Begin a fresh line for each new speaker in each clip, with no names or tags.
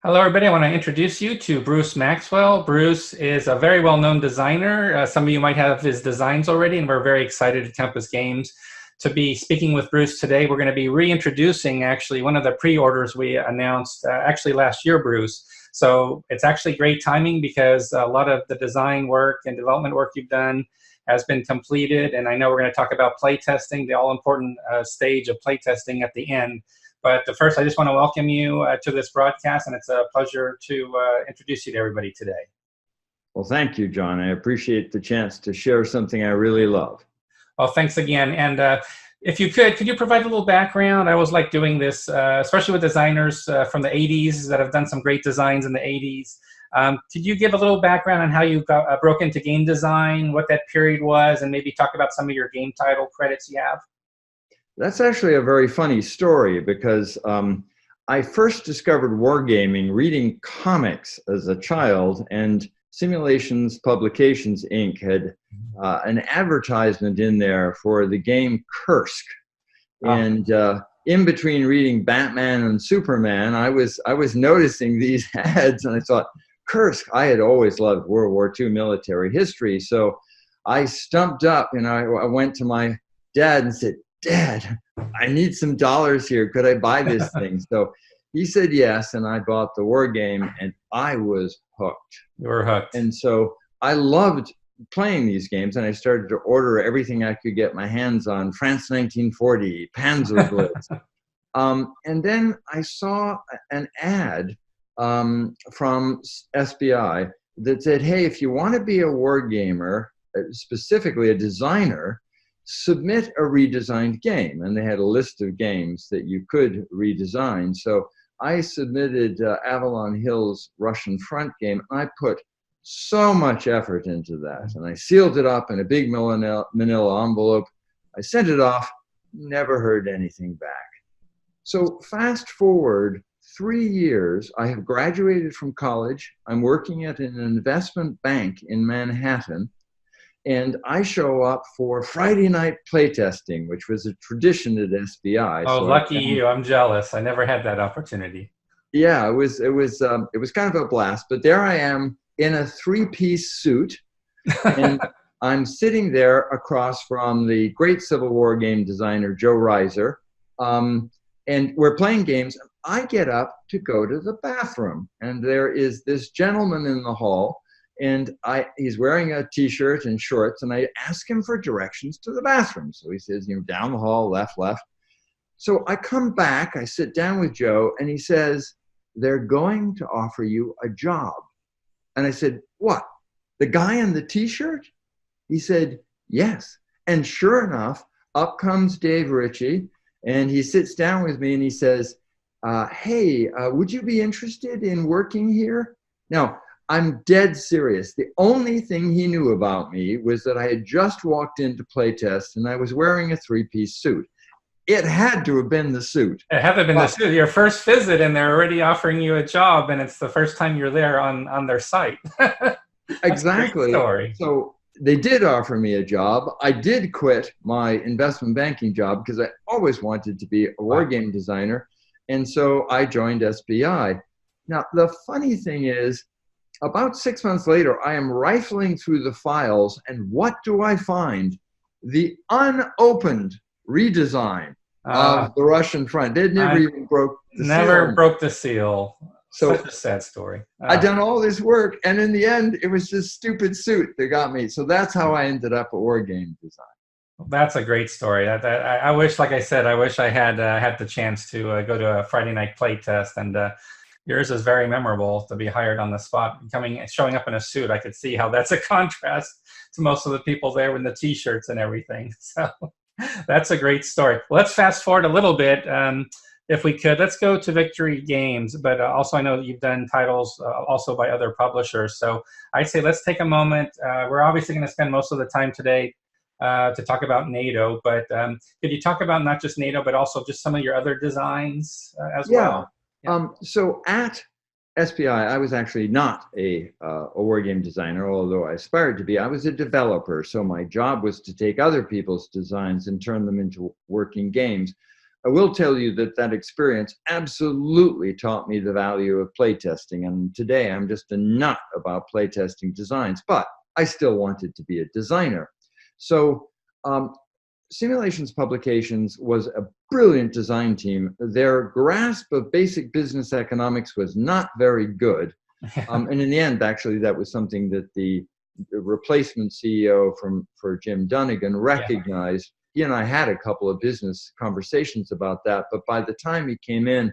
Hello, everybody. I want to introduce you to Bruce Maxwell. Bruce is a very well-known designer. Some of you might have his designs already, and we're very excited at Tempest Games to be speaking with Bruce today. We're going to be reintroducing actually one of the pre-orders we announced actually last year, Bruce. So it's actually great timing because a lot of the design work and development work you've done has been completed, and I know we're going to talk about playtesting, the all-important stage of playtesting at the end. But first, I just want to welcome you to this broadcast, and it's a pleasure to introduce you to everybody today.
Well, thank you, John. I appreciate the chance to share something I really love.
Well, thanks again. And if you could you provide a little background? I always like doing this, especially with designers from the 80s that have done some great designs in the 80s. Could you give a little background on how you got, broke into game design, what that period was, and maybe talk about some of your game title credits you have?
That's actually a very funny story because I first discovered wargaming reading comics as a child, and Simulations Publications Inc. had an advertisement in there for the game Kursk. And in between reading Batman and Superman, I was noticing these ads, and I thought, Kursk, I had always loved World War II military history. So I stumped up and I went to my dad and said, Dad, I need some dollars here. Could I buy this thing? So he said yes, and I bought the war game, and I was hooked.
You were hooked.
And so I loved playing these games, and I started to order everything I could get my hands on, France 1940, Panzer Blitz. And then I saw an ad from SBI that said, hey, if you want to be a war gamer, specifically a designer, submit a redesigned game. And they had a list of games that you could redesign. So I submitted Avalon Hill's Russian Front game, and I put so much effort into that. And I sealed it up in a big manila envelope. I sent it off, never heard anything back. So fast forward 3 years, I have graduated from college. I'm working at an investment bank in Manhattan. And I show up for Friday night playtesting, which was a tradition at SBI.
Oh,
so
lucky you! I'm jealous. I never had that opportunity.
Yeah, it was kind of a blast. But there I am in a three-piece suit, and I'm sitting there across from the great Civil War game designer Joe Reiser, and we're playing games. I get up to go to the bathroom, and there is this gentleman in the hall. And he's wearing a T-shirt and shorts, and I ask him for directions to the bathroom. So he says, down the hall, left. So I come back, I sit down with Joe, and he says, they're going to offer you a job. And I said, what? The guy in the T-shirt? He said, yes. And sure enough, up comes Dave Ritchie, and he sits down with me, and he says, hey, would you be interested in working here? Now, I'm dead serious. The only thing he knew about me was that I had just walked into playtest and I was wearing a three-piece suit. It had to have been the suit.
It had to have been the suit. Your first visit, and they're already offering you a job, and it's the first time you're there on their site.
Exactly.
Story.
So they did offer me a job. I did quit my investment banking job because I always wanted to be a war game designer. And so I joined SBI. Now, the funny thing is, about 6 months later, I am rifling through the files, and what do I find? The unopened redesign of the Russian front. It never even broke the seal.
Never broke the seal.
So
such a sad story.
I'd done all this work, and in the end, it was this stupid suit that got me. So that's how I ended up at war game design.
That's a great story. I wish, like I said, I wish I had had the chance to go to a Friday night play test, and yours is very memorable to be hired on the spot, showing up in a suit. I could see how that's a contrast to most of the people there with the T-shirts and everything. So that's a great story. Let's fast forward a little bit, if we could. Let's go to Victory Games, but also I know that you've done titles also by other publishers. So I'd say let's take a moment. We're obviously going to spend most of the time today to talk about NATO, but could you talk about not just NATO, but also just some of your other designs as well?
Yeah. So at SPI, I was actually not a war game designer, although I aspired to be. I was a developer, so my job was to take other people's designs and turn them into working games. I will tell you that that experience absolutely taught me the value of playtesting. And today I'm just a nut about playtesting designs, but I still wanted to be a designer. So Simulations Publications was a brilliant design team. Their grasp of basic business economics was not very good. And in the end, actually, that was something that the replacement CEO for Jim Dunnigan recognized. He and I had a couple of business conversations about that, but by the time he came in,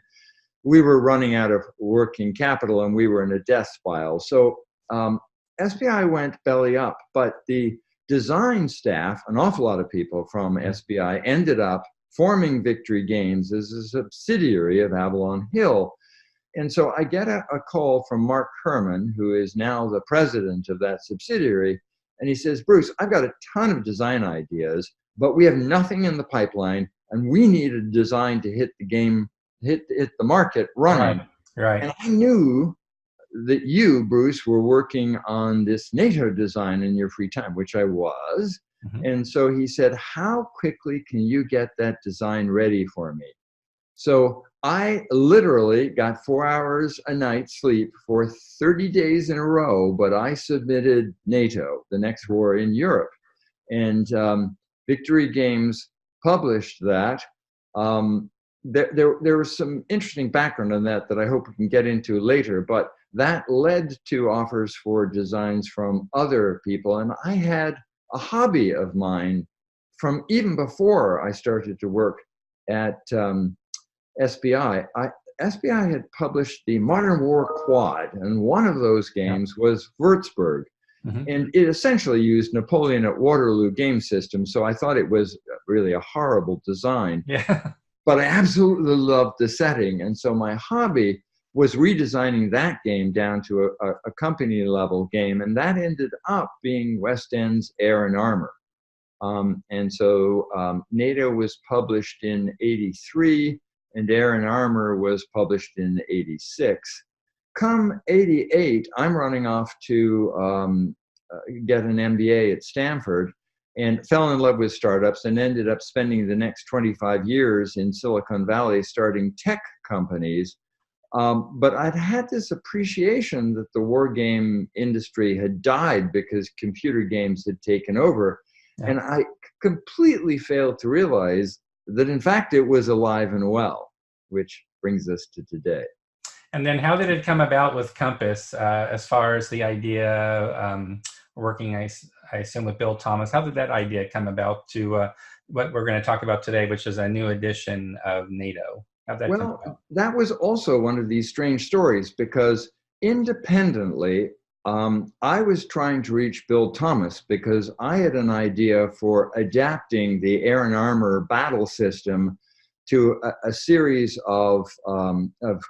we were running out of working capital and we were in a death spiral. So SBI went belly up, but the design staff, an awful lot of people from SBI, ended up forming Victory Games as a subsidiary of Avalon Hill. And so I get a call from Mark Herman, who is now the president of that subsidiary. And he says, Bruce, I've got a ton of design ideas, but we have nothing in the pipeline. And we need a design to hit the game, hit the market running.
Right.
And I knew that you, Bruce, were working on this NATO design in your free time, which I was. And so he said, how quickly can you get that design ready for me? So I literally got 4 hours a night sleep for 30 days in a row, but I submitted NATO, the next war in Europe. And Victory Games published that. There was some interesting background on that I hope we can get into later, but that led to offers for designs from other people. And I had a hobby of mine from even before I started to work at SBI. SBI had published the Modern War Quad, and one of those games was Würzburg. And it essentially used Napoleon at Waterloo game system, so I thought it was really a horrible design. But I absolutely loved the setting, and so my hobby was redesigning that game down to a company level game, and that ended up being West End's Air and Armor. And so NATO was published in '83, and Air and Armor was published in '86. Come '88, I'm running off to get an MBA at Stanford, and fell in love with startups and ended up spending the next 25 years in Silicon Valley starting tech companies. But I'd had this appreciation that the war game industry had died because computer games had taken over. And I completely failed to realize that, in fact, it was alive and well, which brings us to today.
And then how did it come about with Compass as far as the idea working, I assume, with Bill Thomas? How did that idea come about to what we're going to talk about today, which is a new edition of NATO?
Well, that was also one of these strange stories, because independently, I was trying to reach Bill Thomas because I had an idea for adapting the Air and Armor battle system to a series of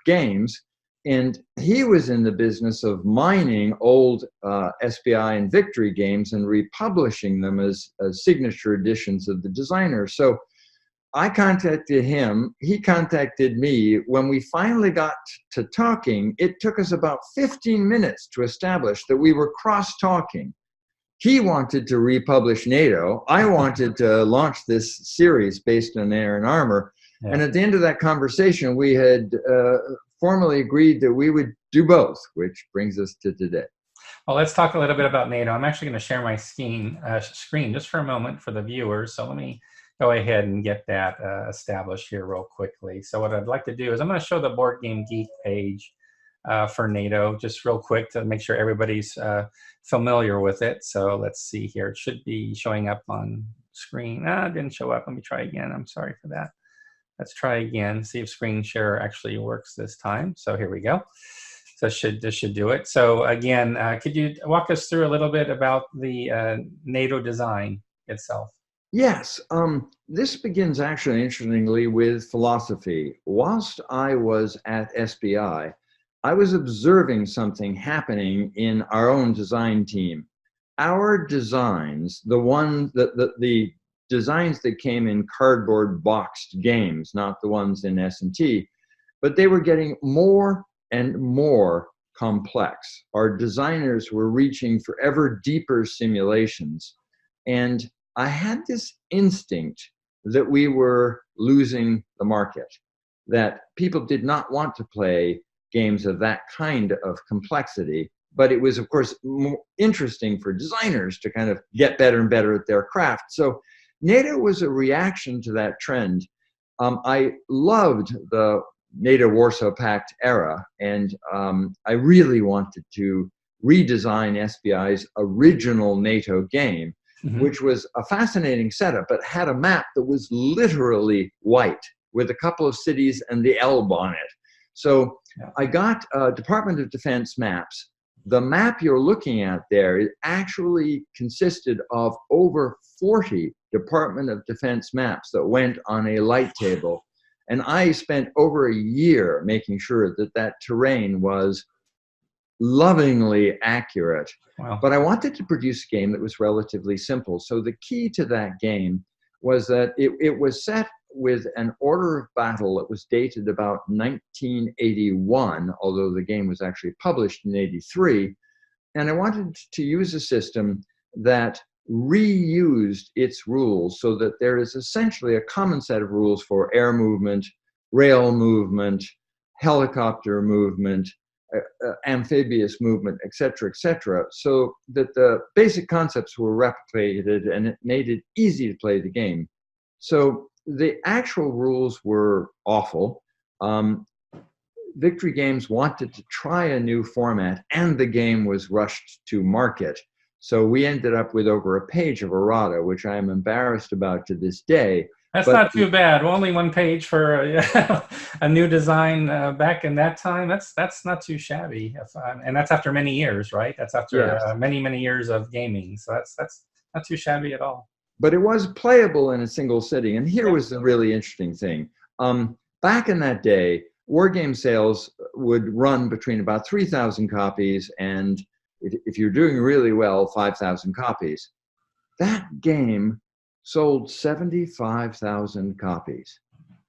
games. And he was in the business of mining old SBI and Victory games and republishing them as signature editions of the designer. So I contacted him, he contacted me. When we finally got to talking, it took us about 15 minutes to establish that we were cross-talking. He wanted to republish NATO. I wanted to launch this series based on Air and Armor. And at the end of that conversation, we had formally agreed that we would do both, which brings us to today.
Well, let's talk a little bit about NATO. I'm actually going to share my screen just for a moment for the viewers. So let me go ahead and get that established here real quickly. So what I'd like to do is I'm going to show the Boardgamegeek page for NATO just real quick to make sure everybody's familiar with it. So let's see here. It should be showing up on screen. It didn't show up. Let me try again. I'm sorry for that. Let's try again, see if screen share actually works this time. So here we go. So this should do it. So again, could you walk us through a little bit about the NATO design itself?
Yes, this begins actually, interestingly, with philosophy. Whilst I was at SBI, I was observing something happening in our own design team. Our designs, the designs that came in cardboard boxed games, not the ones in S&T, but they were getting more and more complex. Our designers were reaching for ever deeper simulations. And I had this instinct that we were losing the market, that people did not want to play games of that kind of complexity. But it was, of course, more interesting for designers to kind of get better and better at their craft. So NATO was a reaction to that trend. I loved the NATO Warsaw Pact era, and I really wanted to redesign SBI's original NATO game, which was a fascinating setup, but had a map that was literally white with a couple of cities and the Elbe on it. So I got Department of Defense maps. The map you're looking at there, it actually consisted of over 40 Department of Defense maps that went on a light table. And I spent over a year making sure that that terrain was lovingly accurate.
Wow.
But I wanted to produce a game that was relatively simple. So the key to that game was that it was set with an order of battle that was dated about 1981, although the game was actually published in 83. And I wanted to use a system that reused its rules so that there is essentially a common set of rules for air movement, rail movement, helicopter movement, amphibious movement, et cetera, so that the basic concepts were replicated and it made it easy to play the game. So the actual rules were awful. Victory Games wanted to try a new format, and the game was rushed to market. So we ended up with over a page of errata, which I am embarrassed about to this day.
That's not too bad. Only one page for a new design back in that time. That's not too shabby, and that's after many years, right? That's after many years of gaming. So that's not too shabby at all.
But it was playable in a single sitting, and here was the really interesting thing. Back in that day, war game sales would run between about 3,000 copies, and if you're doing really well, 5,000 copies. That game sold 75,000 copies.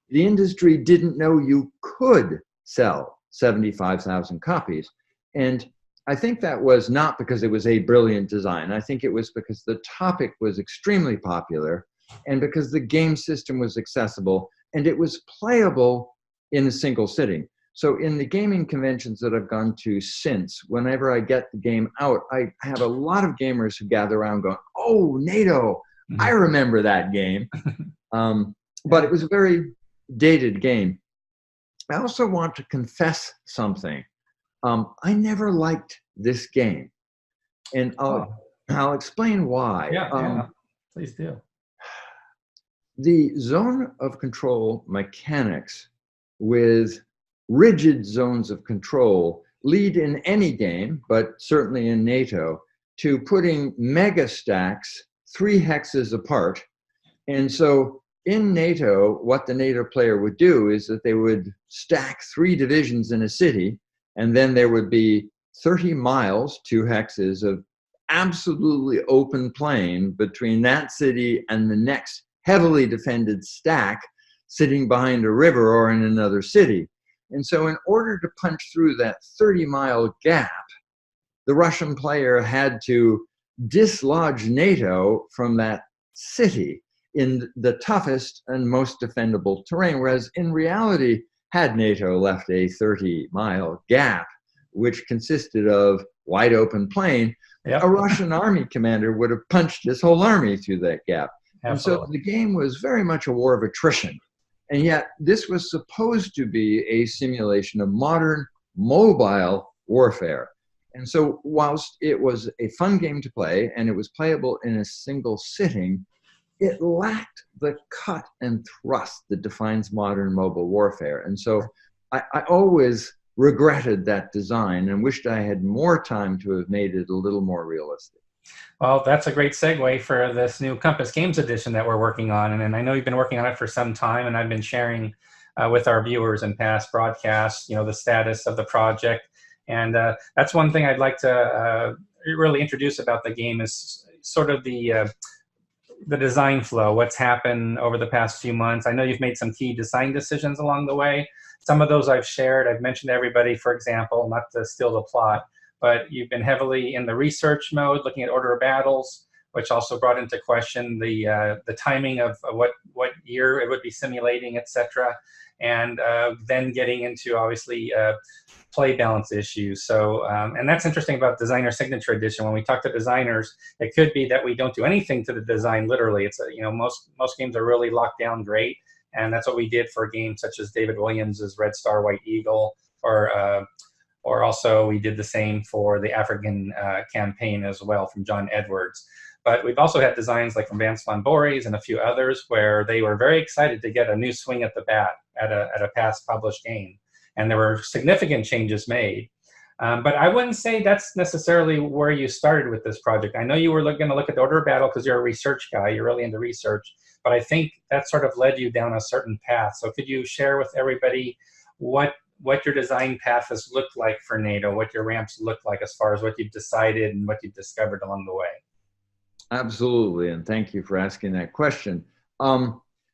The industry didn't know you could sell 75,000 copies. And I think that was not because it was a brilliant design. I think it was because the topic was extremely popular and because the game system was accessible and it was playable in a single sitting. So in the gaming conventions that I've gone to since, whenever I get the game out, I have a lot of gamers who gather around going, "Oh, NATO, I remember that game." But it was a very dated game. I also want to confess something. I never liked this game. And I'll explain why.
Yeah, please do.
The zone of control mechanics with rigid zones of control lead in any game, but certainly in NATO, to putting mega stacks 3 hexes apart. And so in NATO, what the NATO player would do is that they would stack 3 divisions in a city, and then there would be 30 miles, 2 hexes of absolutely open plain between that city and the next heavily defended stack sitting behind a river or in another city. And so in order to punch through that 30-mile gap, the Russian player had to dislodge NATO from that city in the toughest and most defendable terrain, whereas in reality, had NATO left a 30-mile gap, which consisted of wide open plain, a Russian army commander would have punched his whole army through that gap. Absolutely. And so the game was very much a war of attrition. And yet this was supposed to be a simulation of modern mobile warfare. And so whilst it was a fun game to play and it was playable in a single sitting, it lacked the cut and thrust that defines modern mobile warfare. And so I always regretted that design and wished I had more time to have made it a little more realistic.
Well, that's a great segue for this new Compass Games edition that we're working on. And I know you've been working on it for some time, and I've been sharing with our viewers in past broadcasts, the status of the project. And that's one thing I'd like to really introduce about the game is sort of the design flow, what's happened over the past few months. I know you've made some key design decisions along the way. Some of those I've shared. I've mentioned to everybody, for example, not to steal the plot, but you've been heavily in the research mode, looking at order of battles, which also brought into question the timing of what year it would be simulating, etc. And then getting into obviously play balance issues. So, and that's interesting about Designer Signature Edition. When we talk to designers, it could be that we don't do anything to the design literally. It's most games are really locked down great, and that's what we did for games such as David Williams's Red Star White Eagle, or also we did the same for the African campaign as well from John Edwards. But we've also had designs like from Vance Van Voorhis and a few others where they were very excited to get a new swing at the bat at a past published game. And there were significant changes made. But I wouldn't say that's necessarily where you started with this project. I know you were going to look at the Order of Battle because you're a research guy, you're really into research, but I think that sort of led you down a certain path. So could you share with everybody what your design path has looked like for NATO, what your ramps look like as far as what you've decided and what you've discovered along the way?
Absolutely, and thank you for asking that question.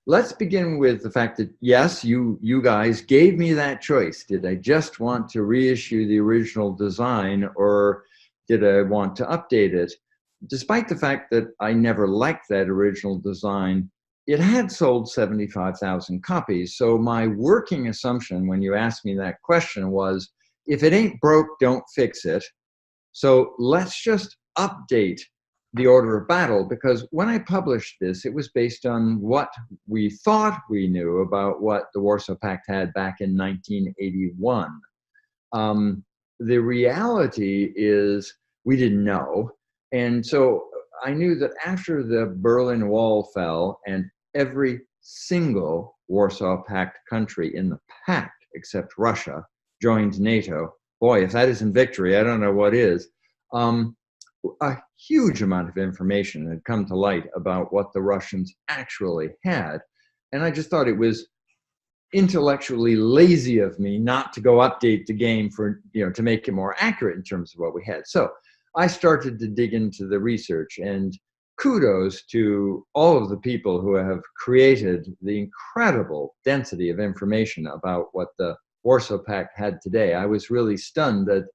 Let's begin with the fact that, yes, you guys gave me that choice. Did I just want to reissue the original design, or did I want to update it? Despite the fact that I never liked that original design, it had sold 75,000 copies. So my working assumption when you asked me that question was, if it ain't broke, don't fix it. So let's just update the Order of Battle, because when I published this, it was based on what we thought we knew about what the Warsaw Pact had back in 1981. The reality is we didn't know. And so I knew that after the Berlin Wall fell and every single Warsaw Pact country in the pact, except Russia, joined NATO, boy, if that isn't victory, I don't know what is. A huge amount of information had come to light about what the Russians actually had. And I just thought it was intellectually lazy of me not to go update the game for, to make it more accurate in terms of what we had. So I started to dig into the research, and kudos to all of the people who have created the incredible density of information about what the Warsaw Pact had today. I was really stunned that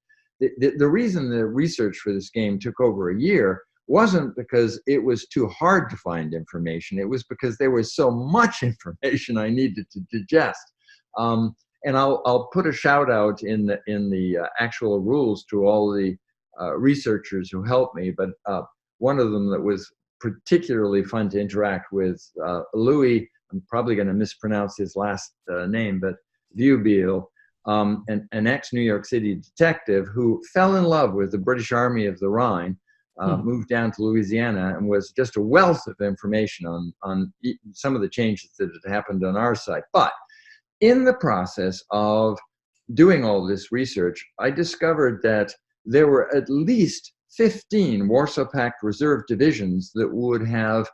the reason the research for this game took over a year wasn't because it was too hard to find information. It was because there was so much information I needed to digest. And I'll put a shout out in the actual rules to all the researchers who helped me. But one of them that was particularly fun to interact with, Louis, I'm probably going to mispronounce his last name, but Viewbiel, an ex-New York City detective who fell in love with the British Army of the Rhine, moved down to Louisiana, and was just a wealth of information on some of the changes that had happened on our side. But in the process of doing all this research, I discovered that there were at least 15 Warsaw Pact reserve divisions that would have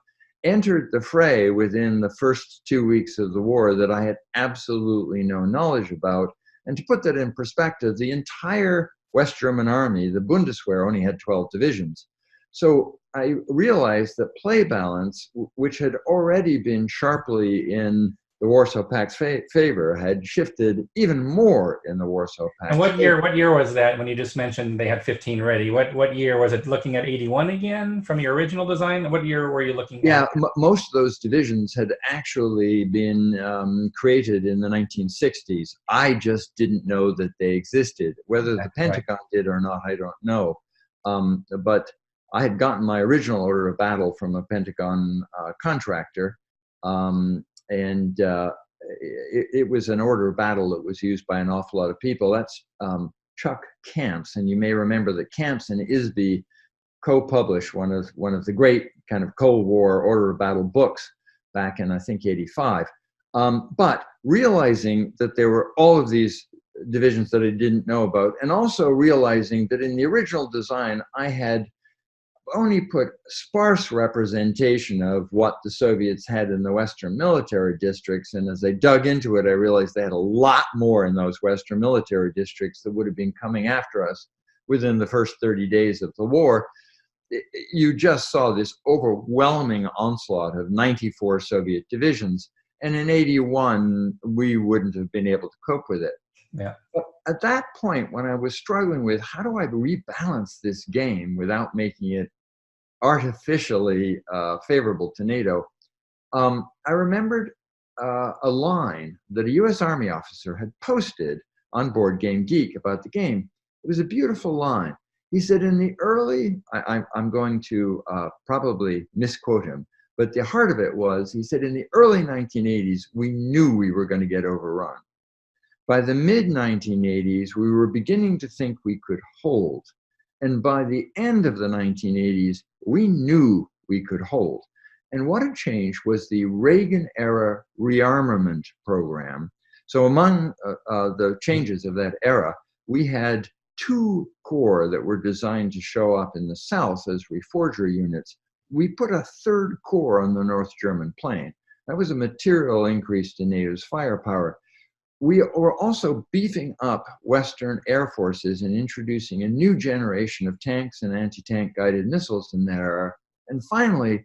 entered the fray within the first 2 weeks of the war that I had absolutely no knowledge about. And to put that in perspective, the entire West German army, the Bundeswehr, only had 12 divisions. So I realized that play balance, which had already been sharply in the Warsaw Pact's favor, had shifted even more in the Warsaw Pact.
And what year was that when you just mentioned they had 15 ready? What year was it? Looking at 81 again from your original design? What year were you looking at?
Yeah, most of those divisions had actually been created in the 1960s. I just didn't know that they existed. Whether the Pentagon did or not, I don't know. But I had gotten my original Order of Battle from a Pentagon contractor. And it was an Order of Battle that was used by an awful lot of people. That's Chuck Camps, and you may remember that Camps and Isby co-published one of the great kind of Cold War Order of Battle books back in, I think, '85. But realizing that there were all of these divisions that I didn't know about, and also realizing that in the original design I had only put sparse representation of what the Soviets had in the Western military districts. And as I dug into it, I realized they had a lot more in those Western military districts that would have been coming after us within the first 30 days of the war. You just saw this overwhelming onslaught of 94 Soviet divisions. And in '81, we wouldn't have been able to cope with it.
Yeah.
But at that point, when I was struggling with how do I rebalance this game without making it artificially favorable to NATO, I remembered a line that a U.S. Army officer had posted on Boardgamegeek about the game. It was a beautiful line. He said, in the early, I'm going to probably misquote him, but the heart of it was, he said, in the early 1980s, we knew we were going to get overrun. By the mid-1980s, we were beginning to think we could hold. And by the end of the 1980s, we knew we could hold. And what had changed was the Reagan-era rearmament program. So among the changes of that era, we had 2 corps that were designed to show up in the South as reforger units. We put a 3rd corps on the North German plain. That was a material increase to NATO's firepower. We were also beefing up Western air forces and introducing a new generation of tanks and anti-tank guided missiles in that era. And finally,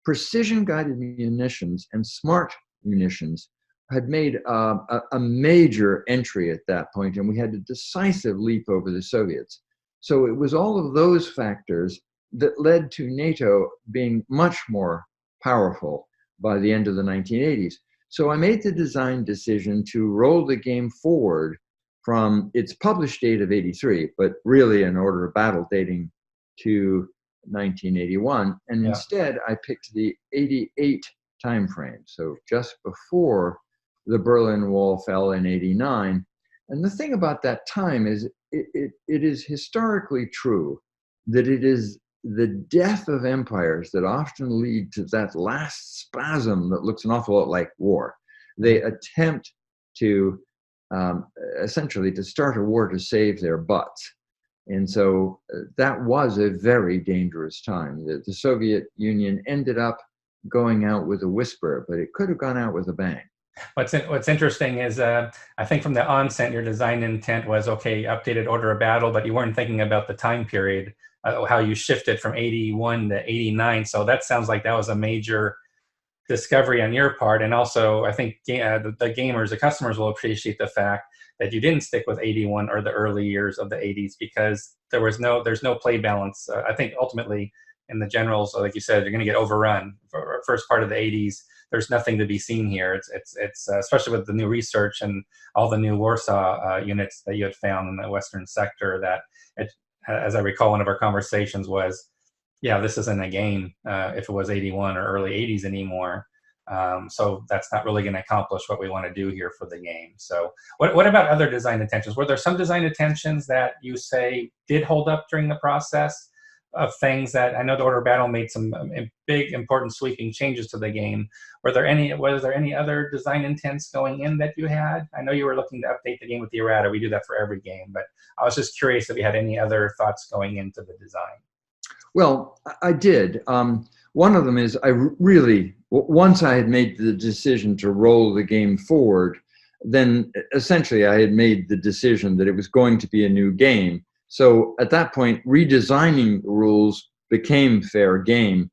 precision-guided munitions and smart munitions had made a major entry at that point, and we had a decisive leap over the Soviets. So it was all of those factors that led to NATO being much more powerful by the end of the 1980s. So I made the design decision to roll the game forward from its published date of 83, but really in order of battle dating to 1981. And instead, I picked the 88 timeframe, so just before the Berlin Wall fell in 89. And the thing about that time is it is historically true that it is the death of empires that often lead to that last spasm that looks an awful lot like war. They attempt to essentially to start a war to save their butts. And so that was a very dangerous time. The Soviet Union ended up going out with a whisper, but it could have gone out with a bang.
What's interesting is I think from the onset, your design intent was, okay, updated order of battle, but you weren't thinking about the time period, how you shifted from 81 to 89. So that sounds like that was a major discovery on your part. And also, I think the gamers, the customers will appreciate the fact that you didn't stick with 81 or the early years of the 80s, because there's no play balance. I think ultimately in the generals, like you said, you're going to get overrun. For first part of the 80s, there's nothing to be seen here. It's especially with the new research and all the new Warsaw units that you had found in the Western sector, that as I recall, one of our conversations was, yeah, this isn't a game if it was 81 or early 80s anymore. So that's not really going to accomplish what we want to do here for the game. So what about other design intentions? Were there some design intentions that you say did hold up during the process of things that, I know the Order of Battle made some big, important, sweeping changes to the game. Was there any other design intents going in that you had? I know you were looking to update the game with the errata. We do that for every game, but I was just curious if you had any other thoughts going into the design.
Well, I did. One of them is once I had made the decision to roll the game forward, then essentially I had made the decision that it was going to be a new game. So at that point, redesigning the rules became fair game.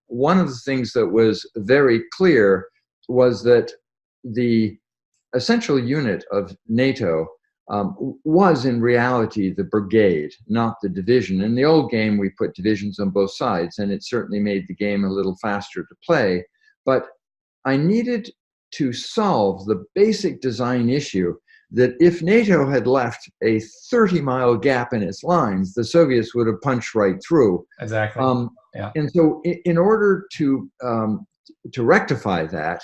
One of the things that was very clear was that the essential unit of NATO was in reality the brigade, not the division. In the old game, we put divisions on both sides, and it certainly made the game a little faster to play. But I needed to solve the basic design issue that if NATO had left a 30-mile gap in its lines, the Soviets would have punched right through.
Exactly.
And so in order to rectify that,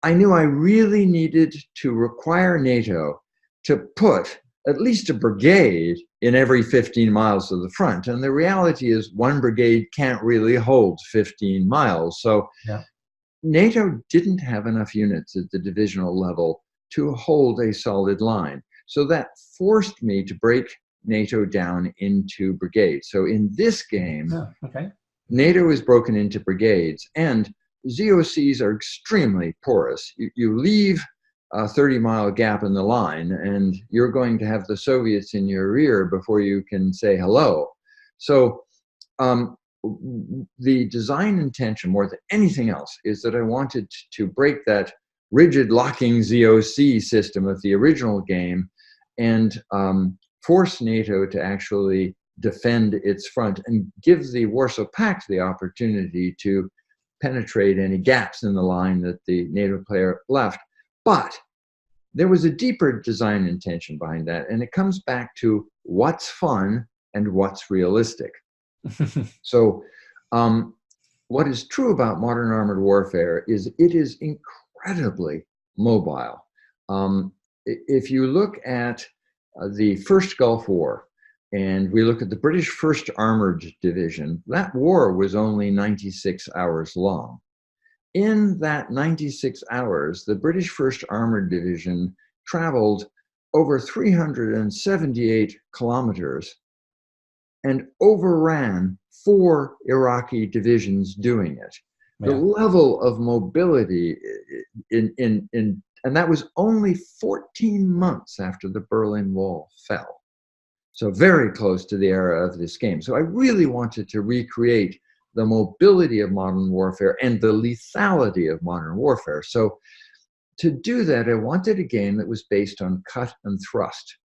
I knew I really needed to require NATO to put at least a brigade in every 15 miles of the front. And the reality is one brigade can't really hold 15 miles. So NATO didn't have enough units at the divisional level to hold a solid line. So that forced me to break NATO down into brigades. So in this game, NATO is broken into brigades, and ZOCs are extremely porous. You leave a 30-mile gap in the line, and you're going to have the Soviets in your rear before you can say hello. So the design intention, more than anything else, is that I wanted to break that rigid locking ZOC system of the original game and force NATO to actually defend its front and give the Warsaw Pact the opportunity to penetrate any gaps in the line that the NATO player left. But there was a deeper design intention behind that, and it comes back to what's fun and what's realistic. So what is true about modern armored warfare is it is incredibly mobile. If you look at the first Gulf War, and we look at the British 1st Armored Division, that war was only 96 hours long. In that 96 hours, the British 1st Armored Division traveled over 378 kilometers and overran 4 Iraqi divisions doing it. Yeah. The level of mobility and that was only 14 months after the Berlin Wall fell. So very close to the era of this game. So I really wanted to recreate the mobility of modern warfare and the lethality of modern warfare. So to do that, I wanted a game that was based on cut and thrust.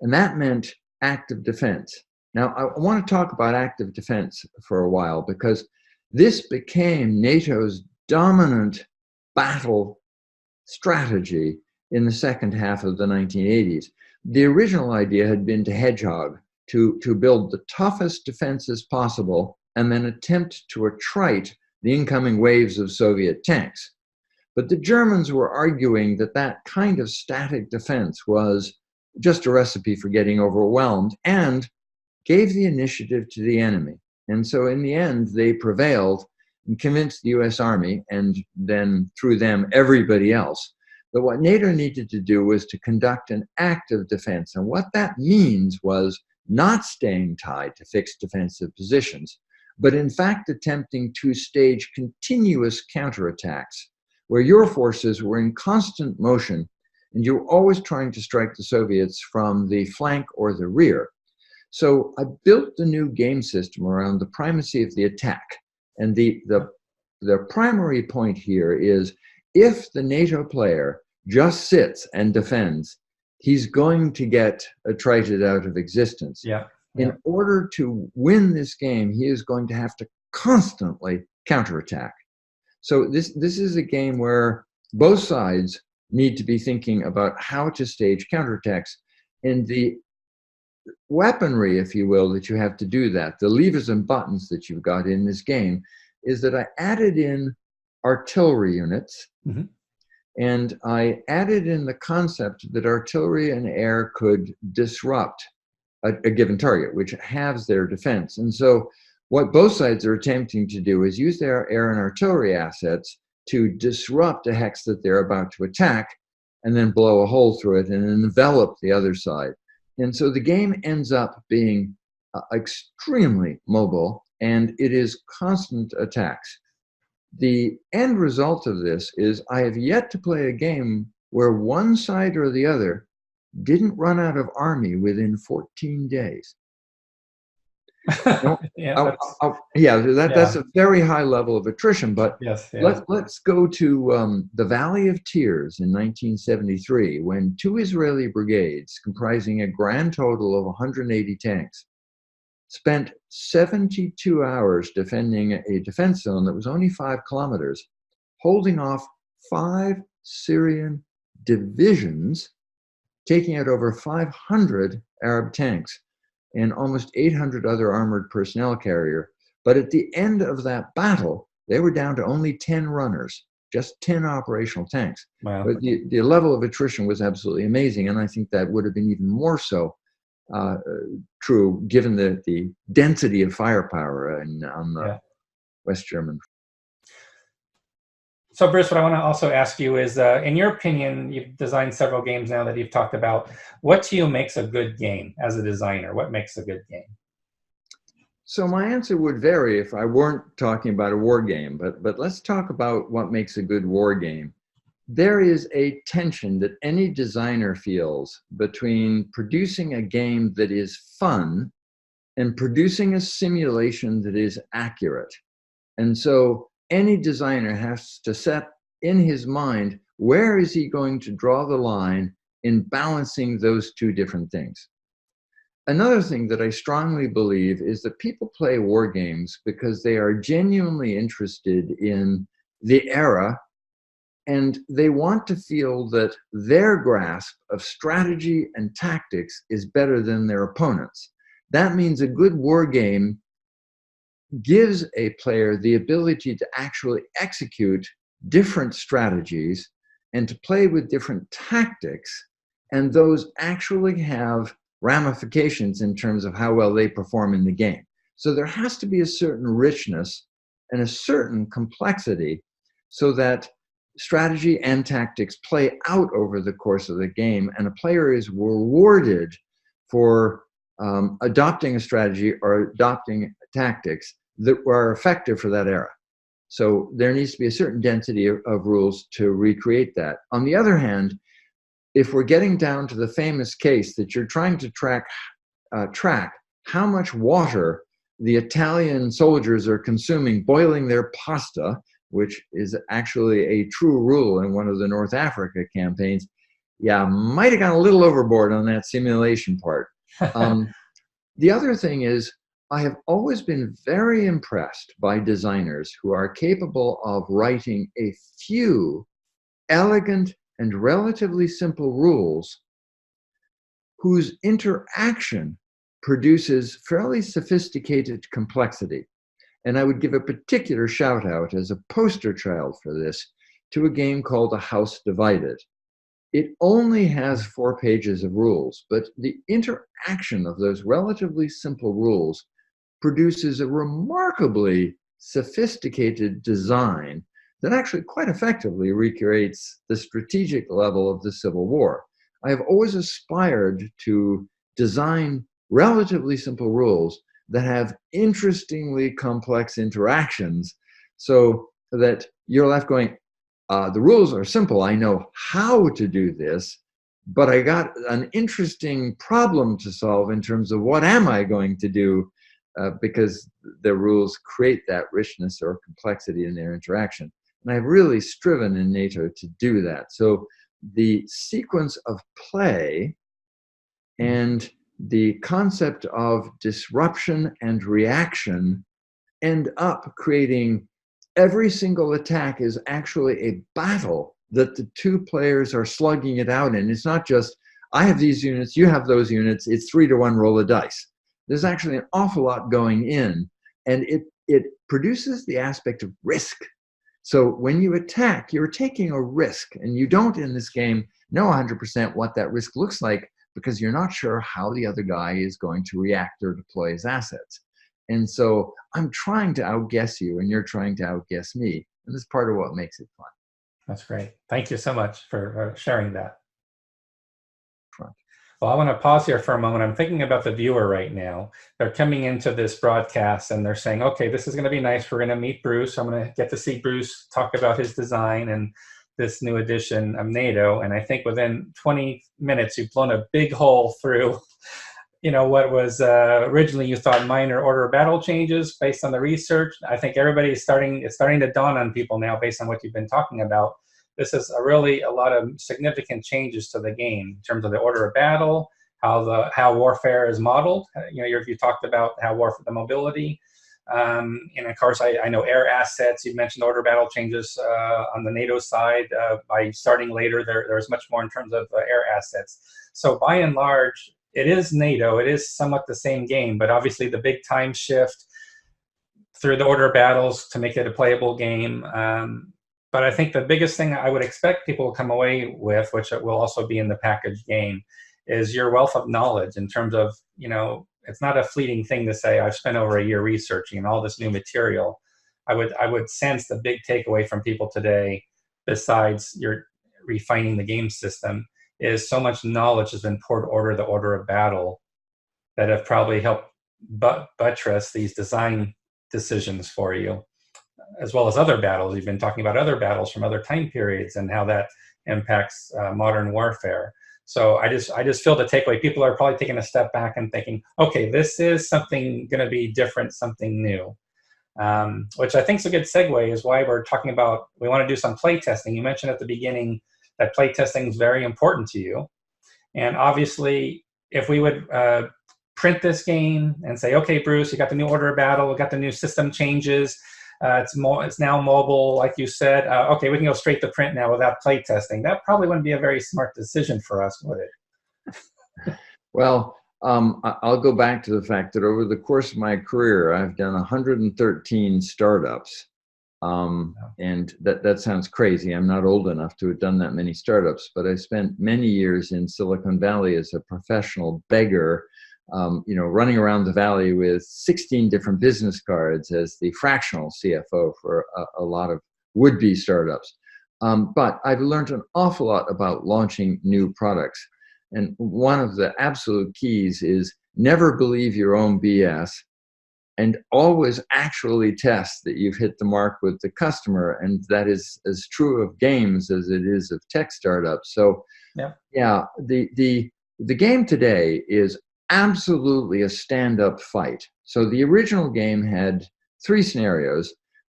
And that meant active defense. Now, I want to talk about active defense for a while because this became NATO's dominant battle strategy in the second half of the 1980s. The original idea had been to hedgehog, to build the toughest defenses possible and then attempt to attrite the incoming waves of Soviet tanks. But the Germans were arguing that that kind of static defense was just a recipe for getting overwhelmed and gave the initiative to the enemy. And so in the end, they prevailed and convinced the US Army, and then through them, everybody else, that what NATO needed to do was to conduct an active defense. And what that means was not staying tied to fixed defensive positions, but in fact attempting to stage continuous counterattacks where your forces were in constant motion and you were always trying to strike the Soviets from the flank or the rear. So I built the new game system around the primacy of the attack. And the primary point here is if the NATO player just sits and defends, he's going to get attrited out of existence.
Yeah.
In order to win this game, he is going to have to constantly counterattack. So this is a game where both sides need to be thinking about how to stage counterattacks. And the weaponry, if you will, that you have to do that, the levers and buttons that you've got in this game, is that I added in artillery units. Mm-hmm. And I added in the concept that artillery and air could disrupt a given target, which halves their defense. And so what both sides are attempting to do is use their air and artillery assets to disrupt a hex that they're about to attack and then blow a hole through it and envelop the other side. And so the game ends up being extremely mobile, and it is constant attacks. The end result of this is I have yet to play a game where one side or the other didn't run out of army within 14 days. That's a very high level of attrition, but
yes.
Let's go to the Valley of Tears in 1973, when 2 Israeli brigades comprising a grand total of 180 tanks spent 72 hours defending a defense zone that was only 5 kilometers, holding off 5 Syrian divisions, taking out over 500 Arab tanks and almost 800 other armored personnel carrier. But at the end of that battle, they were down to only 10 runners, just 10 operational tanks.
Wow.
But the level of attrition was absolutely amazing, and I think that would have been even more so true given the density of firepower on the West German.
So Bruce, what I want to also ask you is, in your opinion, you've designed several games now that you've talked about. What to you makes a good game as a designer? What makes a good game?
So my answer would vary if I weren't talking about a war game, but let's talk about what makes a good war game. There is a tension that any designer feels between producing a game that is fun and producing a simulation that is accurate. And so any designer has to set in his mind, where is he going to draw the line in balancing those two different things? another thing that I strongly believe is that people play war games because they are genuinely interested in the era, and they want to feel that their grasp of strategy and tactics is better than their opponents. That means a good war game gives a player the ability to actually execute different strategies and to play with different tactics, and those actually have ramifications in terms of how well they perform in the game. So there has to be a certain richness and a certain complexity so that strategy and tactics play out over the course of the game, and a player is rewarded for adopting a strategy or adopting tactics that were effective for that era. So there needs to be a certain density of rules to recreate that. On the other hand, if we're getting down to the famous case that you're trying to track how much water the Italian soldiers are consuming boiling their pasta, which is actually a true rule in one of the North Africa campaigns, yeah, might have gone a little overboard on that simulation part. The other thing is, I have always been very impressed by designers who are capable of writing a few elegant and relatively simple rules whose interaction produces fairly sophisticated complexity. And I would give a particular shout out as a poster child for this to a game called A House Divided. It only has 4 pages of rules, but the interaction of those relatively simple rules produces a remarkably sophisticated design that actually quite effectively recreates the strategic level of the Civil War. I have always aspired to design relatively simple rules that have interestingly complex interactions so that you're left going, the rules are simple, I know how to do this, but I got an interesting problem to solve in terms of what am I going to do, because the rules create that richness or complexity in their interaction. And I've really striven in NATO to do that. So the sequence of play and the concept of disruption and reaction end up creating every single attack is actually a battle that the 2 players are slugging it out in. It's not just, I have these units, you have those units, it's 3-to-1 roll of dice. There's actually an awful lot going in, and it produces the aspect of risk. So when you attack, you're taking a risk, and you don't in this game know 100% what that risk looks like because you're not sure how the other guy is going to react or deploy his assets. And so I'm trying to outguess you, and you're trying to outguess me, and that's part of what makes it fun.
That's great. Thank you so much for sharing that. Well, I want to pause here for a moment. I'm thinking about the viewer right now. They're coming into this broadcast and they're saying, okay, this is going to be nice. We're going to meet Bruce. I'm going to get to see Bruce talk about his design and this new edition of NATO. And I think within 20 minutes, you've blown a big hole through, what was originally you thought minor order of battle changes based on the research. I think it's starting to dawn on people now based on what you've been talking about. This is really a lot of significant changes to the game in terms of the order of battle, how warfare is modeled. You talked about how the mobility, and of course I know air assets. You mentioned order of battle changes on the NATO side. By starting later, there's much more in terms of air assets. So by and large, it is NATO. It is somewhat the same game, but obviously the big time shift through the order of battles to make it a playable game. But I think the biggest thing I would expect people to come away with, which will also be in the package game, is your wealth of knowledge in terms of, it's not a fleeting thing to say, I've spent over a year researching and all this new material. I would sense the big takeaway from people today, besides your refining the game system, is so much knowledge has been poured over the order of battle that have probably helped buttress these design decisions for you, as well as other battles. You've been talking about other battles from other time periods and how that impacts modern warfare. So I just feel the takeaway. People are probably taking a step back and thinking, okay, this is something going to be different, something new, which I think is a good segue, is why we're talking about, we want to do some play testing. You mentioned at the beginning that play testing is very important to you. And obviously, if we would print this game and say, okay, Bruce, you got the new order of battle, we got the new system changes, it's now mobile, like you said, okay, we can go straight to print now without play testing. That probably wouldn't be a very smart decision for us, would it?
Well, I'll go back to the fact that over the course of my career, I've done 113 startups. And that sounds crazy. I'm not old enough to have done that many startups, but I spent many years in Silicon Valley as a professional beggar, running around the valley with 16 different business cards as the fractional CFO for a lot of would-be startups. But I've learned an awful lot about launching new products. And one of the absolute keys is never believe your own BS, and always actually test that you've hit the mark with the customer. And that is as true of games as it is of tech startups. So yeah, the game today is absolutely a stand-up fight. So the original game had 3 scenarios.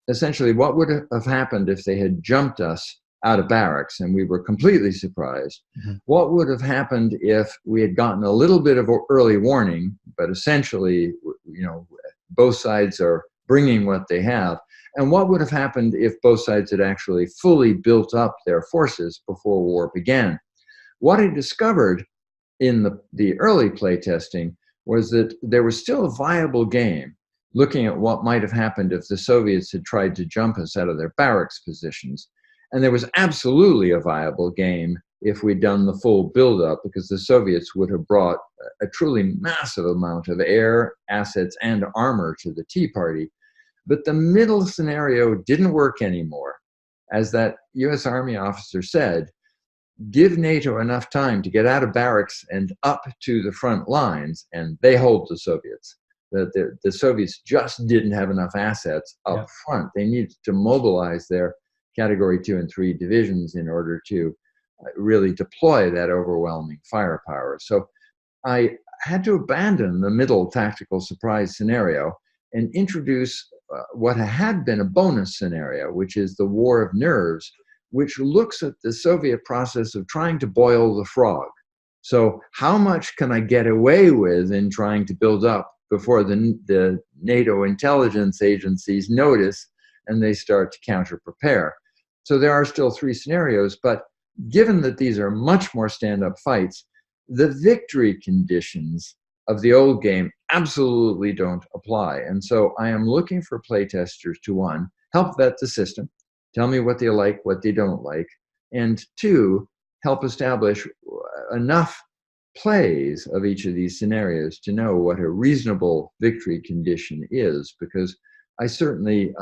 Essentially, what would have happened if they had jumped us out of barracks and we were completely surprised? Mm-hmm. What would have happened if we had gotten a little bit of early warning, but essentially, both sides are bringing what they have? And what would have happened if both sides had actually fully built up their forces before war began? What I discovered in the early playtesting was that there was still a viable game, looking at what might have happened if the Soviets had tried to jump us out of their barracks positions. And there was absolutely a viable game if we'd done the full buildup, because the Soviets would have brought a truly massive amount of air, assets, and armor to the Tea Party. But the middle scenario didn't work anymore. As that US Army officer said, give NATO enough time to get out of barracks and up to the front lines, and they hold the Soviets. The Soviets just didn't have enough assets up front. They needed to mobilize their Category 2 and 3 divisions in order to really deploy that overwhelming firepower. So I had to abandon the middle tactical surprise scenario and introduce what had been a bonus scenario, which is the War of Nerves, which looks at the Soviet process of trying to boil the frog. So how much can I get away with in trying to build up before the NATO intelligence agencies notice and they start to counter-prepare? So there are still 3 scenarios, but given that these are much more stand-up fights, the victory conditions of the old game absolutely don't apply. And so I am looking for playtesters to, 1, help vet the system, tell me what they like, what they don't like, and 2, help establish enough plays of each of these scenarios to know what a reasonable victory condition is, because I certainly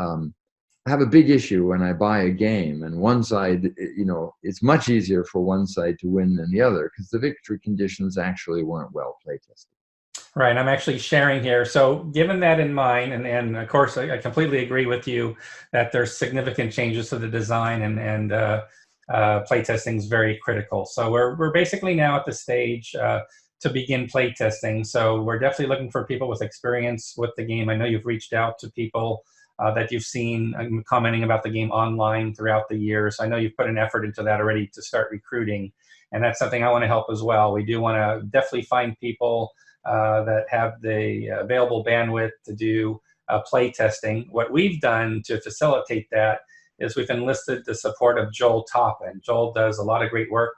have a big issue when I buy a game and one side, it's much easier for one side to win than the other because the victory conditions actually weren't well play tested.
Right, I'm actually sharing here. So given that in mind, and of course I completely agree with you that there's significant changes to the design, and playtesting is very critical. So we're basically now at the stage to begin playtesting. So we're definitely looking for people with experience with the game. I know you've reached out to people that you've seen commenting about the game online throughout the years. I know you've put an effort into that already to start recruiting, and that's something I want to help as well. We do want to definitely find people that have the available bandwidth to do play testing. What we've done to facilitate that is we've enlisted the support of Joel Toppin. Joel does a lot of great work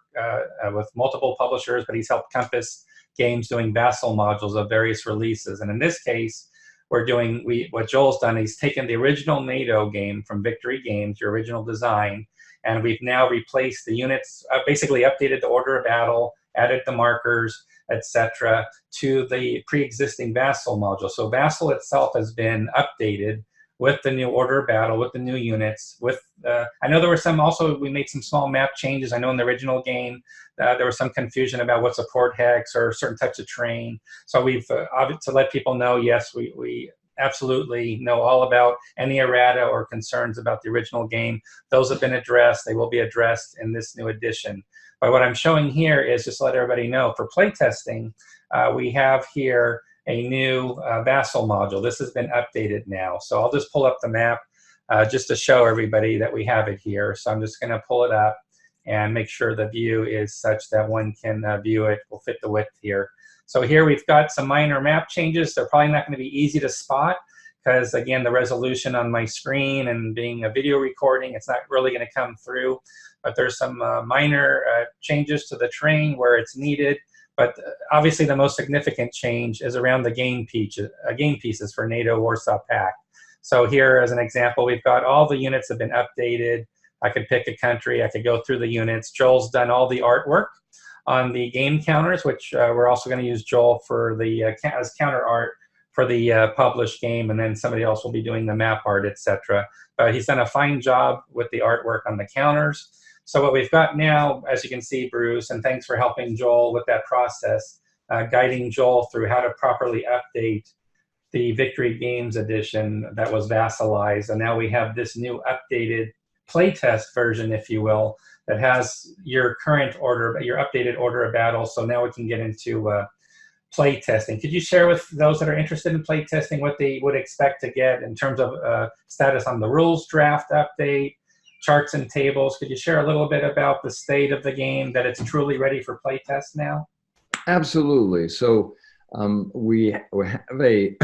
with multiple publishers, but he's helped Compass Games doing Vassal modules of various releases. And in this case, what Joel's done, he's taken the original NATO game from Victory Games, your original design, and we've now replaced the units, basically updated the order of battle, added the markers, etc., to the pre-existing Vassal module. So Vassal itself has been updated with the new order of battle, with the new units. I know there were some also, we made some small map changes. I know in the original game, there was some confusion about what's a port hex or certain types of terrain. So we've, to let people know, yes, we absolutely know all about any errata or concerns about the original game. Those have been addressed. They will be addressed in this new edition. But what I'm showing here is just to let everybody know, for playtesting, we have here a new Vassal module. This has been updated now. So I'll just pull up the map just to show everybody that we have it here. So I'm just going to pull it up and make sure the view is such that one can view it. We'll fit the width here. So here we've got some minor map changes. They're probably not going to be easy to spot because, again, the resolution on my screen and being a video recording, it's not really going to come through. But there's some minor changes to the terrain where it's needed. But obviously the most significant change is around the game pieces for NATO Warsaw Pact. So here, as an example, we've got all the units have been updated. I could pick a country. I could go through the units. Joel's done all the artwork on the game counters, which we're also going to use Joel for the as counter art for the published game, and then somebody else will be doing the map art, etc. But he's done a fine job with the artwork on the counters. So what we've got now, as you can see, Bruce, and thanks for helping Joel with that process, guiding Joel through how to properly update the Victory Games edition that was vassalized. And now we have this new updated playtest version, if you will, that has your current order, your updated order of battle. So now we can get into play testing. Could you share with those that are interested in play testing what they would expect to get in terms of status on the rules draft update, charts and tables? Could you share a little bit about the state of the game, that it's truly ready for play test now?
Absolutely. So we have a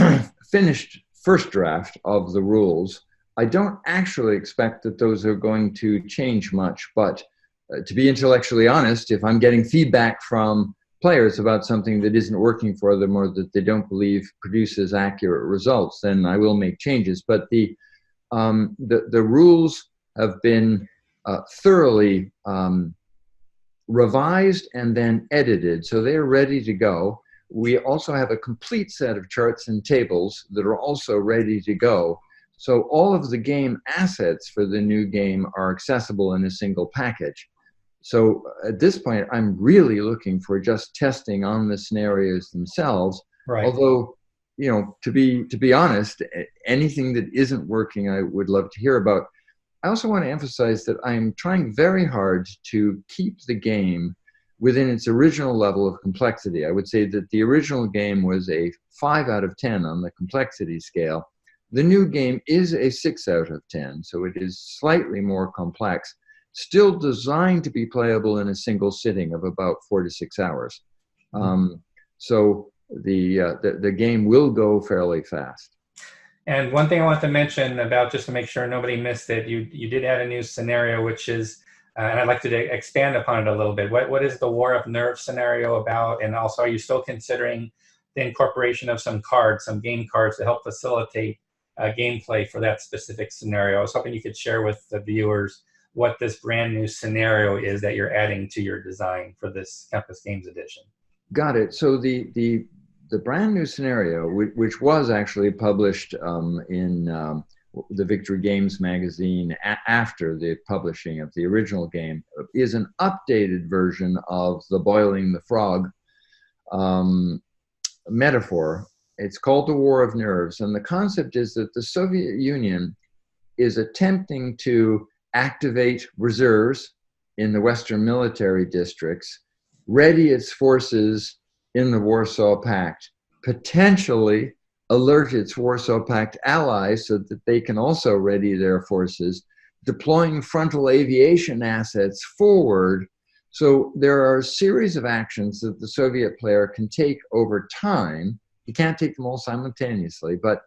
finished first draft of the rules. I don't actually expect that those are going to change much, but to be intellectually honest, if I'm getting feedback from players about something that isn't working for them or that they don't believe produces accurate results, then I will make changes. But the rules have been thoroughly revised and then edited, so they're ready to go. We also have a complete set of charts and tables that are also ready to go. So all of the game assets for the new game are accessible in a single package. So at this point, I'm really looking for just testing on the scenarios themselves. Right. Although, you know, to be honest, anything that isn't working, I would love to hear about. I also want to emphasize that I'm trying very hard to keep the game within its original level of complexity. I would say that the original game was a 5 out of 10 on the complexity scale. The new game is a 6 out of 10, so it is slightly more complex, still designed to be playable in a single sitting of about 4 to 6 hours. So the game will go fairly fast.
And one thing I want to mention about, just to make sure nobody missed it, you did add a new scenario, which is, and I'd like to expand upon it a little bit. What is the War of Nerves scenario about? And also, are you still considering the incorporation of some cards, some game cards, to help facilitate gameplay for that specific scenario? I was hoping you could share with the viewers what this brand new scenario is that you're adding to your design for this Compass Games edition.
Got it. So the brand new scenario, which was actually published in the Victory Games magazine after the publishing of the original game, is an updated version of the boiling the frog metaphor. It's called the War of Nerves, and the concept is that the Soviet Union is attempting to activate reserves in the Western military districts, ready its forces in the Warsaw Pact, potentially alert its Warsaw Pact allies so that they can also ready their forces, deploying frontal aviation assets forward. So there are a series of actions that the Soviet player can take over time. He can't take them all simultaneously, but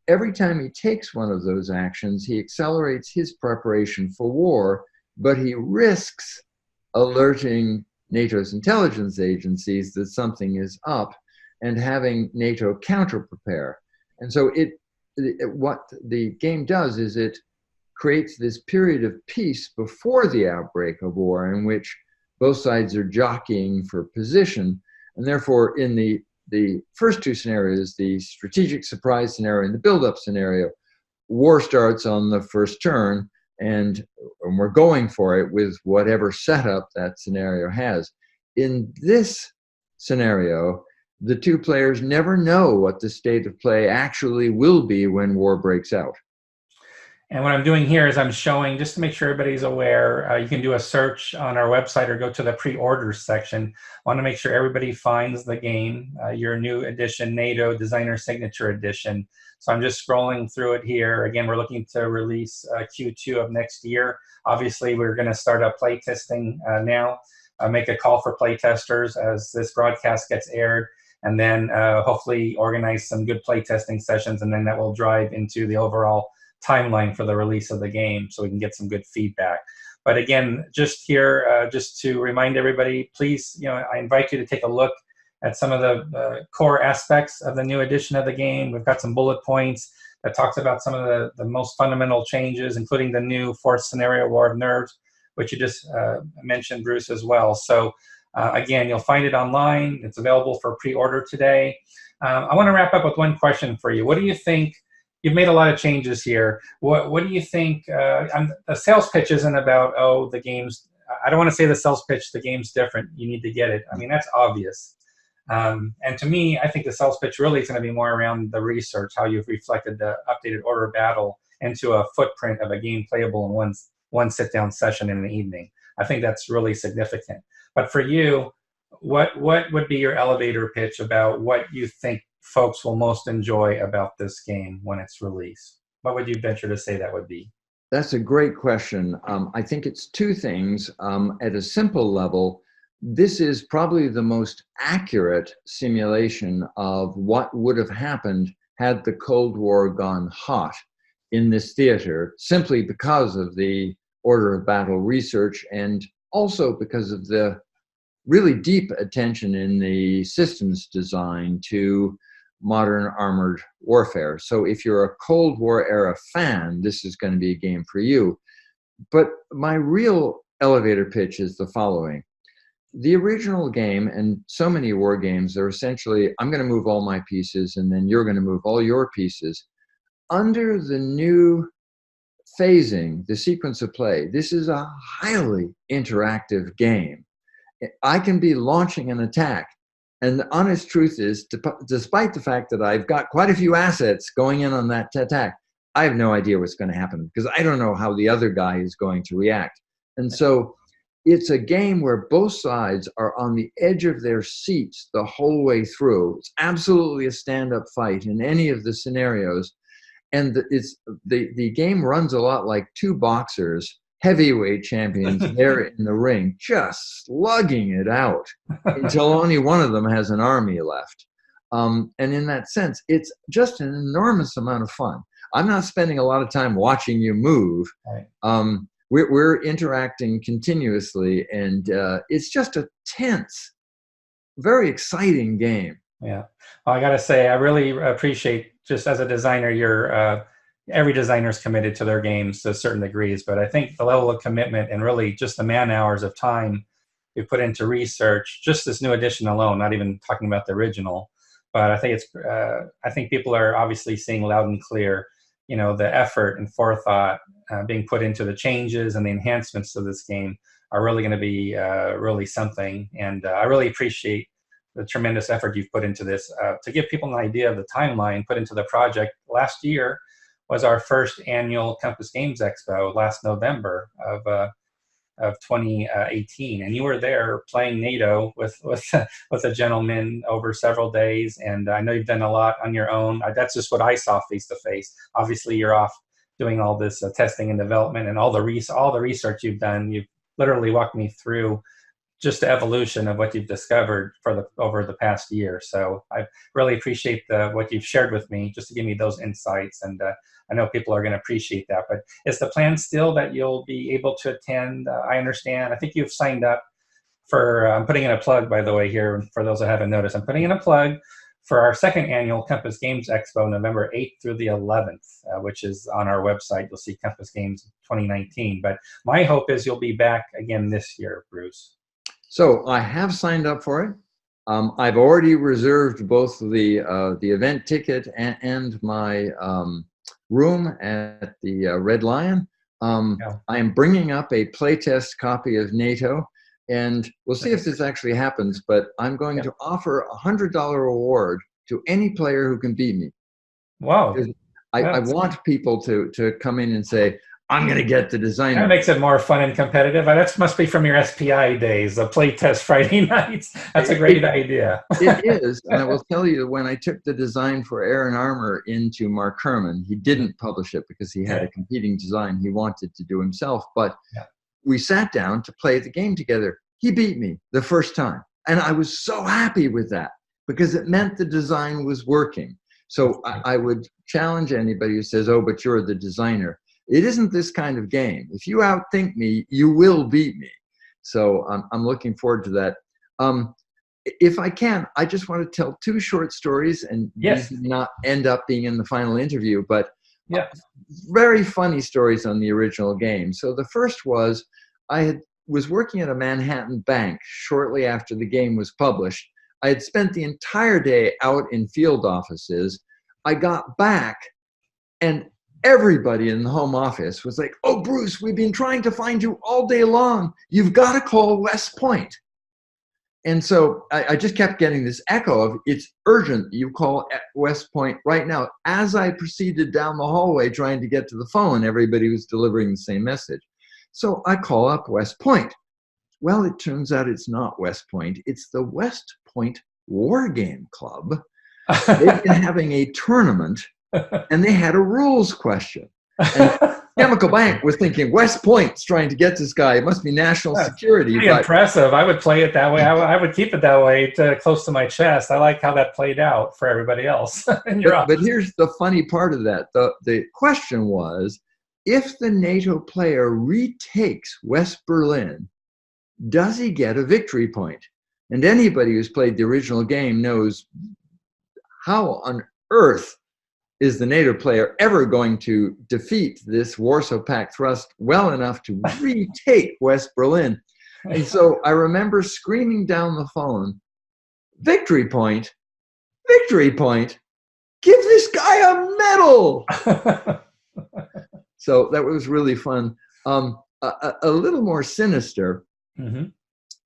every time he takes one of those actions, he accelerates his preparation for war, but he risks alerting NATO's intelligence agencies that something is up and having NATO counter-prepare. And so what the game does is it creates this period of peace before the outbreak of war in which both sides are jockeying for position. And therefore, in the first two scenarios, the strategic surprise scenario and the build-up scenario, war starts on the first turn, and we're going for it with whatever setup that scenario has. In this scenario, the two players never know what the state of play actually will be when war breaks out.
And what I'm doing here is I'm showing, just to make sure everybody's aware, you can do a search on our website or go to the pre-orders section. I want to make sure everybody finds the game, your new edition, NATO Designer Signature Edition. So I'm just scrolling through it here. Again, we're looking to release Q2 of next year. Obviously, we're going to start up play testing now. Make a call for play testers as this broadcast gets aired. and then hopefully organize some good playtesting sessions, and then that will drive into the overall timeline for the release of the game so we can get some good feedback. But again, just here, just to remind everybody, please, I invite you to take a look at some of the core aspects of the new edition of the game. We've got some bullet points that talks about some of the most fundamental changes, including the new fourth scenario, War of Nerves, which you just mentioned, Bruce, as well. So again, you'll find it online. It's available for pre-order today. I want to wrap up with one question for you. What do you think? You've made a lot of changes here. What do you think? The sales pitch isn't about, oh, the game's, I don't want to say the sales pitch, the game's different, you need to get it. I mean, that's obvious. And to me, I think the sales pitch really is going to be more around the research, how you've reflected the updated order of battle into a footprint of a game playable in one sit-down session in an evening. I think that's really significant. But for you, what would be your elevator pitch about what you think folks will most enjoy about this game when it's released? What would you venture to say that would be?
That's a great question. I think it's two things. At a simple level, this is probably the most accurate simulation of what would have happened had the Cold War gone hot in this theater, simply because of the order of battle research and also because of the really deep attention in the systems design to modern armored warfare. So if you're a Cold War era fan, this is going to be a game for you. But my real elevator pitch is the following. The original game, and so many war games, are essentially, I'm going to move all my pieces and then you're going to move all your pieces. Under the new phasing, the sequence of play, this is a highly interactive game. I can be launching an attack, and the honest truth is, despite the fact that I've got quite a few assets going in on that attack, I have no idea what's going to happen because I don't know how the other guy is going to react. And so it's a game where both sides are on the edge of their seats the whole way through. It's absolutely a stand-up fight in any of the scenarios. And the game runs a lot like two boxers, heavyweight champions, there in the ring, just slugging it out until only one of them has an army left. And in that sense, it's just an enormous amount of fun. I'm not spending a lot of time watching you move. Right. We're interacting continuously, and it's just a tense, very exciting game.
Yeah. Well, I got to say, I really appreciate, just as a designer, every designer is committed to their games to certain degrees, but I think the level of commitment and really just the man hours of time you put into research, just this new edition alone, not even talking about the original, but I think I think people are obviously seeing loud and clear, the effort and forethought being put into the changes and the enhancements to this game are really going to be really something. And I really appreciate the tremendous effort you've put into this. To give people an idea of the timeline put into the project, last year was our first annual Compass Games Expo, last November of 2018, and you were there playing Nato with a gentleman over several days. And I know you've done a lot on your own. That's just what I saw face to face. Obviously, you're off doing all this testing and development, and all the research you've done. You've literally walked me through just the evolution of what you've discovered over the past year. So I really appreciate what you've shared with me, just to give me those insights. And I know people are going to appreciate that. But is the plan still that you'll be able to attend? I understand. I think you've signed up for, I'm putting in a plug, by the way, here, for those that haven't noticed. I'm putting in a plug for our second annual Compass Games Expo, November 8th through the 11th, which is on our website. You'll see Compass Games 2019. But my hope is you'll be back again this year, Bruce.
So I have signed up for it. I've already reserved both the event ticket and my room at the Red Lion. I am bringing up a playtest copy of Nato, and we'll see if this actually happens, but I'm going to offer a $100 reward to any player who can beat me.
Wow.
I want people to come in and say, I'm going to get the designer.
That makes it more fun and competitive. That must be from your SPI days, the playtest Friday nights. That's a great idea.
It is. And I will tell you, when I took the design for Air and Armor into Mark Herman, he didn't publish it because he had a competing design he wanted to do himself. But we sat down to play the game together. He beat me the first time. And I was so happy with that, because it meant the design was working. So I would challenge anybody who says, oh, but you're the designer. It isn't this kind of game. If you outthink me, you will beat me. So I'm looking forward to that. If I can, I just want to tell two short stories, and
Yes.
these may not end up being in the final interview, but
Yeah.
very funny stories on the original game. So the first was, was working at a Manhattan bank shortly after the game was published. I had spent the entire day out in field offices. I got back, and everybody in the home office was like, oh, Bruce, we've been trying to find you all day long. You've got to call West Point. And so I just kept getting this echo of, it's urgent, you call at West Point right now. As I proceeded down the hallway trying to get to the phone, everybody was delivering the same message. So I call up West Point. Well, it turns out it's not West Point. It's the West Point War Game Club. They've been having a tournament, and they had a rules question. And Chemical Bank was thinking, West Point's trying to get this guy. It must be national security.
Pretty impressive. I would play it that way. I would keep it that way, close to my chest. I like how that played out for everybody else.
But here's the funny part of that. The question was, if the NATO player retakes West Berlin, does he get a victory point? And anybody who's played the original game knows, how on earth is the NATO player ever going to defeat this Warsaw Pact thrust well enough to retake West Berlin? And so I remember screaming down the phone, victory point, give this guy a medal. So that was really fun. A little more sinister.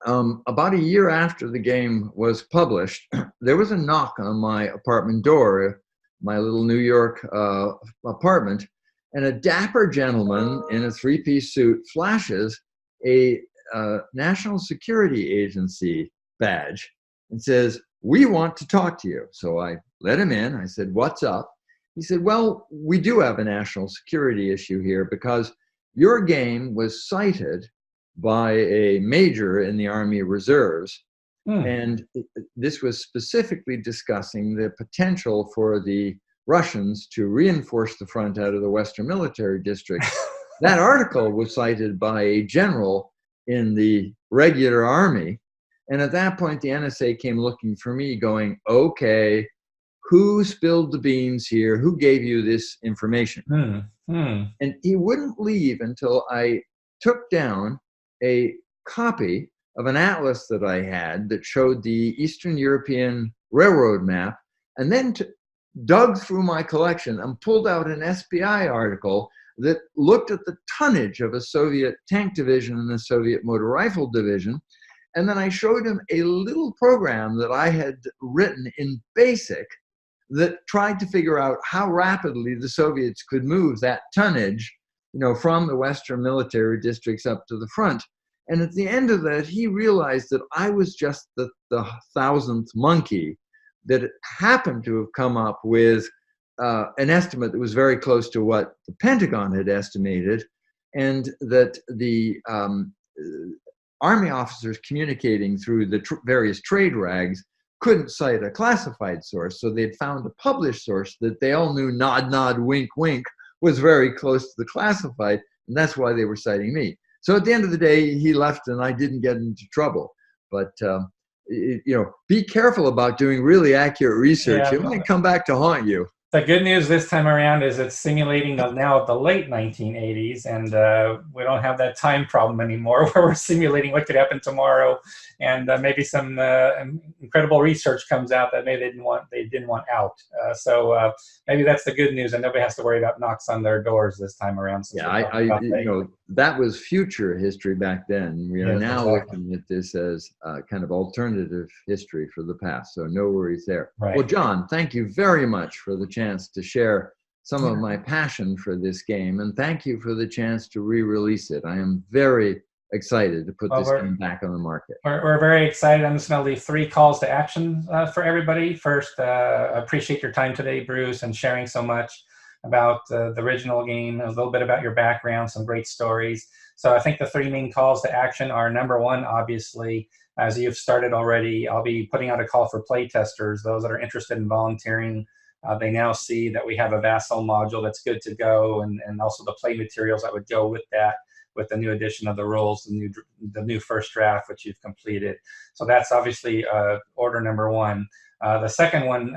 About a year after the game was published, there was a knock on my apartment door, my little New York apartment, and a dapper gentleman in a three-piece suit flashes a National Security Agency badge and says, we want to talk to you. So I let him in. I said, what's up? He said, well, we do have a national security issue here because your game was cited by a major in the Army Reserves. And this was specifically discussing the potential for the Russians to reinforce the front out of the Western Military District. That article was cited by a general in the regular army. And at that point, the NSA came looking for me going, okay, who spilled the beans here? Who gave you this information? And he wouldn't leave until I took down a copy of an atlas that I had that showed the Eastern European railroad map, and then dug through my collection and pulled out an SPI article that looked at the tonnage of a Soviet tank division and a Soviet motor rifle division. And then I showed him a little program that I had written in BASIC that tried to figure out how rapidly the Soviets could move that tonnage, from the Western military districts up to the front. And at the end of that, he realized that I was just the 1,000th monkey that happened to have come up with an estimate that was very close to what the Pentagon had estimated, and that the Army officers communicating through the various trade rags couldn't cite a classified source. So they'd found a published source that they all knew, nod, nod, wink, wink, was very close to the classified, and that's why they were citing me. So at the end of the day, he left and I didn't get into trouble. But, be careful about doing really accurate research. It might come back to haunt you.
The good news this time around is it's simulating now the late 1980s, and we don't have that time problem anymore where we're simulating what could happen tomorrow, and maybe some incredible research comes out that maybe they didn't want out. So maybe that's the good news, and nobody has to worry about knocks on their doors this time around.
That was future history back then. We are now looking at this as kind of alternative history for the past. So no worries there.
Right.
Well, John, thank you very much for the chance to share some of my passion for this game, and thank you for the chance to re-release it. I am very excited to put this game back on the market.
We're very excited. I'm just going to leave 3 calls to action for everybody. First, I appreciate your time today, Bruce, and sharing so much about the original game, a little bit about your background, some great stories. So I think the 3 main calls to action are, number 1, obviously, as you've started already, I'll be putting out a call for play testers, those that are interested in volunteering. They now see that we have a Vassal module that's good to go, and also the play materials that would go with that, with the new edition of the rules, the new first draft, which you've completed. So that's obviously order number one. The second one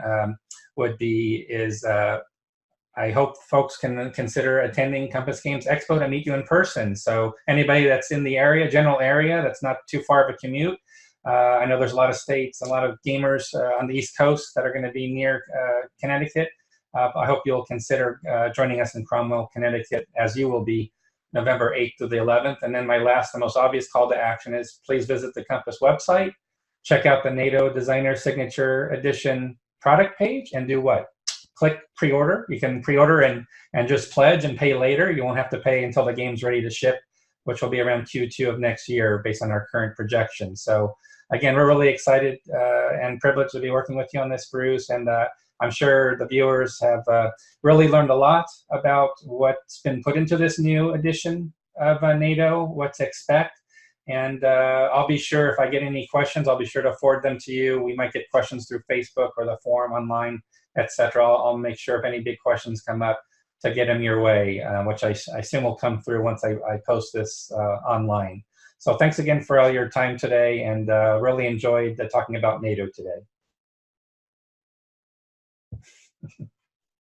is I hope folks can consider attending Compass Games Expo to meet you in person. So anybody that's in the area, general area, that's not too far of a commute. I know there's a lot of states, a lot of gamers on the East Coast that are going to be near Connecticut. I hope you'll consider joining us in Cromwell, Connecticut, as you will be November 8th to the 11th. And then my last, the most obvious call to action is please visit the Compass website, check out the NATO Designer Signature Edition product page, and do what? Click pre-order. You can pre-order and just pledge and pay later. You won't have to pay until the game's ready to ship, which will be around Q2 of next year based on our current projections. So again, we're really excited and privileged to be working with you on this, Bruce. And I'm sure the viewers have really learned a lot about what's been put into this new edition of NATO, what to expect. And I'll be sure, if I get any questions, I'll be sure to forward them to you. We might get questions through Facebook or the forum online, etc. I'll make sure if any big questions come up to get them your way, which I assume will come through once I post this online. So thanks again for all your time today, and really enjoyed talking about NATO today.